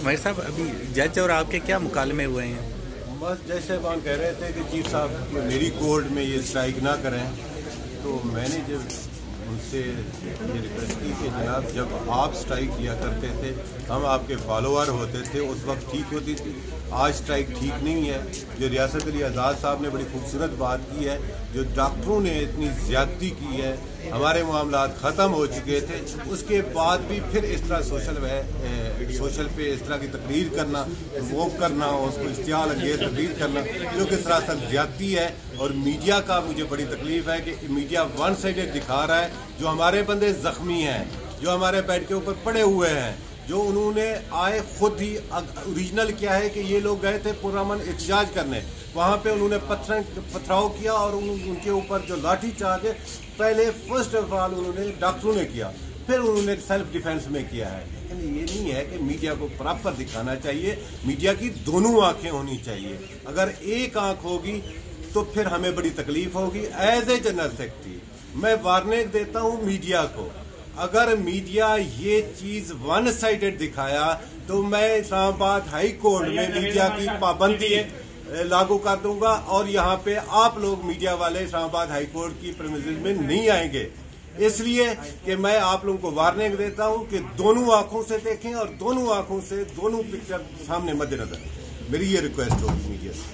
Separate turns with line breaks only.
भाई साहब, अभी जज और आपके क्या मुकालमे हुए हैं?
बस जज साहबान कह रहे थे कि चीफ साहब मेरी कोर्ट में ये स्ट्राइक ना करें, तो मैंने जब उनसे ये रिक्वेस्ट की कि जनाब, जब आप स्ट्राइक किया करते थे, हम आपके फॉलोअर होते थे, उस वक्त ठीक होती थी। आज स्ट्राइक ठीक नहीं है। जो रियासत अली आज़ाद साहब ने बड़ी खूबसूरत बात की है, जो डॉक्टरों ने इतनी ज्यादती की है, हमारे मामलात ख़त्म हो चुके थे, उसके बाद भी फिर इस तरह सोशल पे इस तरह की तकरीर करना, वो करना, उसको इश्तियाल अंगेज तकरीर करना, जो कि सरासर ज्यादती है। और मीडिया का मुझे बड़ी तकलीफ है कि मीडिया वन साइडेड दिखा रहा है। जो हमारे बंदे जख्मी हैं, जो हमारे बेड के ऊपर पड़े हुए हैं, जो उन्होंने आए खुद ही ओरिजिनल क्या है कि ये लोग गए थे पुरअमन एहतजाज करने, वहाँ पे उन्होंने पथराव किया और उनके ऊपर जो लाठी चार्ज है, पहले फर्स्ट ऑफ ऑल उन्होंने डॉक्टरों ने किया, फिर उन्होंने सेल्फ डिफेंस में किया है। लेकिन ये नहीं है कि मीडिया को प्रॉपर दिखाना चाहिए। मीडिया की दोनों आंखें होनी चाहिए। अगर एक आंख होगी तो फिर हमें बड़ी तकलीफ होगी। एज ए जनरल सेक्रेटरी मैं वार्निंग देता हूँ मीडिया को, अगर मीडिया ये चीज वन साइडेड दिखाया तो मैं इस्लामाबाद हाई कोर्ट में मीडिया की पाबंदी लागू कर दूंगा और यहाँ पे आप लोग मीडिया वाले इस्लामाबाद हाई कोर्ट की प्रीमिसेस में नहीं आएंगे। इसलिए कि मैं आप लोगों को वार्निंग देता हूँ कि दोनों आंखों से देखें और दोनों आंखों से दोनों पिक्चर सामने मद्देनजर। मेरी ये रिक्वेस्ट होगी मीडिया से।